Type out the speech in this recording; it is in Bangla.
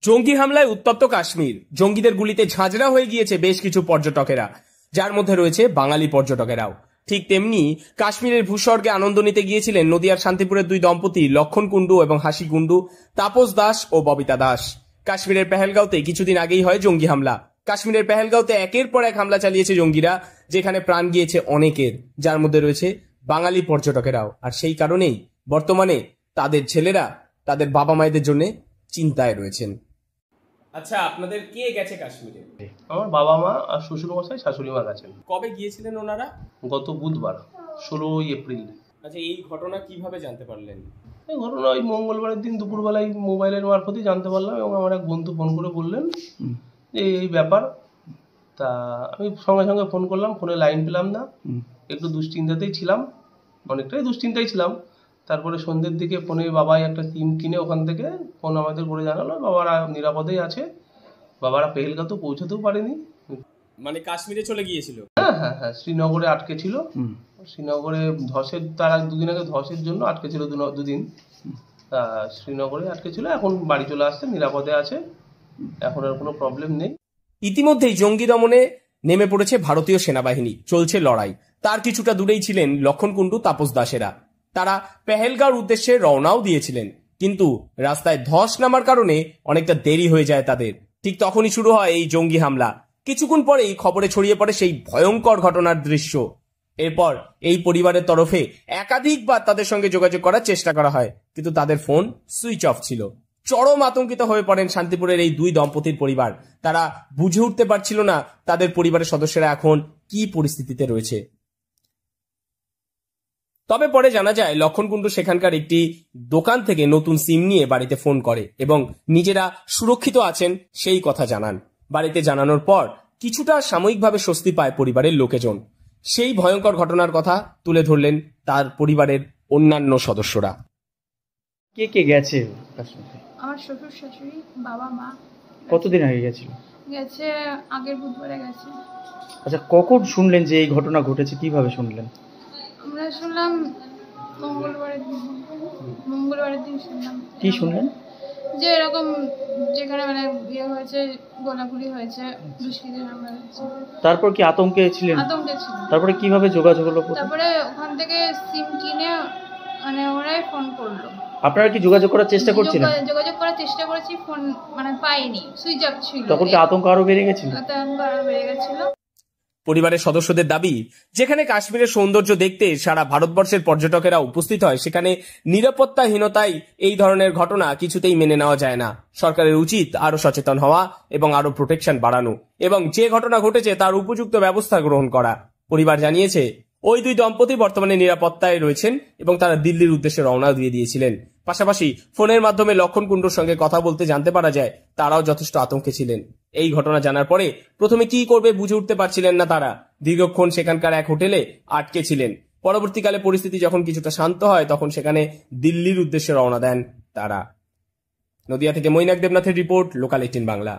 জঙ্গি হামলায় উত্তপ্ত কাশ্মীর। জঙ্গিদের গুলিতে ঝাঁঝরা হয়ে গিয়েছে বেশ কিছু পর্যটকেরা, যার মধ্যে রয়েছে বাঙালি পর্যটকেরাও। ঠিক তেমনি কাশ্মীরের ভূস্বর্গে আনন্দ নিতে গিয়েছিলেন নদিয়ার শান্তিপুরের দুই দম্পতি লক্ষণ কুণ্ডু এবং হাসি কুণ্ডু, তাপস দাস ও ববিতা দাস। কাশ্মীরের পেহেলগাঁওতে কিছুদিন আগেই হয় জঙ্গি হামলা। কাশ্মীরের পেহেলগাঁওতে একের পর এক হামলা চালিয়েছে জঙ্গিরা, যেখানে প্রাণ গিয়েছে অনেকের, যার মধ্যে রয়েছে বাঙালি পর্যটকেরাও। আর সেই কারণেই বর্তমানে তাদের ছেলেরা তাদের বাবা মায়েদের জন্য চিন্তায় রয়েছেন। আচ্ছা, আপনাদের কে গেছে কাশ্মীরে? আমার বাবা মা আর শ্বশুর মশাই শাশুড়ি মা গেছেন। কবে গিয়েছিলেন ওনারা? গত বুধবার 16 এপ্রিল। আচ্ছা, এই ঘটনা কিভাবে জানতে পারলেন? এই ঘটনা ওই মঙ্গলবারের দিন দুপুরবেলায় মোবাইলের মারফতই জানতে পারলাম, এবং আমার এক বন্ধু ফোন করে বললেন যে এই ব্যাপার। তা আমি সঙ্গে সঙ্গে ফোন করলাম, ফোনে লাইন পেলাম না, একটু দুশ্চিন্তাতেই ছিলাম, অনেকটাই দুশ্চিন্তায় ছিলাম। তারপরে সন্ধ্যের দিকে ফোনে বাবাই একটা সিম কিনে ওখান থেকে ফোন আমাদের করে জানালো বাবারা নিরাপদেই আছে, বাবারা পেহেলগাঁও পৌঁছতেও পারেনি। মানে কাশ্মীরে চলে গিয়েছিল? হ্যাঁ হ্যাঁ হ্যাঁ, শ্রীনগরে আটকে ছিল। শ্রীনগরে ধসের, তারা দুদিন আগে ধসের জন্য আটকে ছিল দুদিন। শ্রীনগরে আটকে ছিল, এখন বাড়ি চলে আসছে, নিরাপদে আছে, এখন আর কোনো প্রবলেম নেই। ইতিমধ্যেই জঙ্গি দমনে নেমে পড়েছে ভারতীয় সেনাবাহিনী, চলছে লড়াই। তার কিছুটা দূরেই ছিলেন লক্ষণ কুণ্ডু, তাপস দাসেরা। তারা পেহেলগাঁওর উদ্দেশ্যে রওনাও দিয়েছিলেন, কিন্তু রাস্তায় ধস নামার কারণে অনেকটা দেরি হয়ে যায় তাদের। ঠিক তখনই শুরু হয় এই জঙ্গি হামলা। কিছুক্ষণ পরেই খবরে ছড়িয়ে পড়ে সেই ভয়ঙ্কর ঘটনার দৃশ্য। এরপর এই পরিবারের তরফে একাধিকবার তাদের সঙ্গে যোগাযোগ করার চেষ্টা করা হয়, কিন্তু তাদের ফোন সুইচ অফ ছিল। চরম আতঙ্কিত হয়ে পড়েন শান্তিপুরের এই দুই দম্পতির পরিবার। তারা বুঝে উঠতে পারছিল না তাদের পরিবারের সদস্যরা এখন কি পরিস্থিতিতে রয়েছে। তবে পরে জানা যায় লক্ষণ কুণ্ডু সেখানকার একটি দোকান থেকে নতুন সিম নিয়ে বাড়িতে ফোন করে এবং নিজেরা সুরক্ষিত আছেন সেই কথা জানান। বাড়িতে জানানোর পর কিছুটা সাময়িকভাবে স্বস্তি পায় পরিবারের লোকেজন। সেই ভয়ঙ্কর ঘটনার কথা তুলে ধরলেন তার পরিবারের অন্যান্য সদস্যরা। কে কে গেছে? আমার শ্বশুর শাশুড়ি, বাবা মা। কতদিন আগে গেছিল? গেছে আগের বুধবারে গেছে। আচ্ছা, কখন শুনলেন যে এই ঘটনা ঘটেছে? কিভাবে শুনলেন? আমরা শুনলাম মঙ্গলবারের দিন শুনলাম। কি শুনলেন? যে এরকম যেখানে মানে বিয়ে হয়েছে, গোলাগুলি হয়েছে, দুষ্কৃতীর হামলা হয়েছে। তারপর কি আতঙ্কে ছিলেন? আতঙ্কে ছিল। তারপরে কিভাবে যোগাযোগ হলো? তারপরে ওখান থেকে সিম কিনে মানে ওরাই ফোন করলো। আপনারা কি যোগাযোগ করার চেষ্টা করছিলেন? যোগাযোগ করার চেষ্টা করেছি, ফোন মানে পাইনি, সুইচ অফ ছিল। তখন কি আতঙ্ক আরো বেড়ে গেছিল? আতঙ্ক আরো বেড়ে গেছিল। পরিবারের সদস্যদের দাবি, যেখানে কাশ্মীরের সৌন্দর্য দেখতে সারা ভারতবর্ষের পর্যটকেরা উপস্থিত হয়, সেখানে নিরাপত্তাহীনতায় এই ধরনের ঘটনা কিছুতেই মেনে নেওয়া যায় না। সরকারের উচিত আরো সচেতন হওয়া এবং আরো প্রোটেকশন বাড়ানো, এবং যে ঘটনা ঘটেছে তার উপযুক্ত ব্যবস্থা গ্রহণ করা। পরিবার জানিয়েছে ওই দুই দম্পতি বর্তমানে নিরাপত্তায় রয়েছেন এবং তারা দিল্লির উদ্দেশ্যে রওনা দিয়ে দিয়েছিলেন। পাশাপাশি ফোনের মাধ্যমে লক্ষণ কুণ্ডুর সঙ্গে কথা বলতে জানতে পারা যায় তারাও যথেষ্ট আতঙ্কে ছিলেন। এই ঘটনা জানার পরে প্রথমে কি করবে বুঝে উঠতে পারছিলেন না তারা। দীর্ঘক্ষণ সেখানকার এক হোটেলে আটকে ছিলেন। পরবর্তীকালে পরিস্থিতি যখন কিছুটা শান্ত হয়, তখন সেখানে দিল্লির উদ্দেশ্যে রওনা দেন তারা। নদিয়া থেকে মৈনাক দেবনাথের রিপোর্ট, লোকাল 18 বাংলা।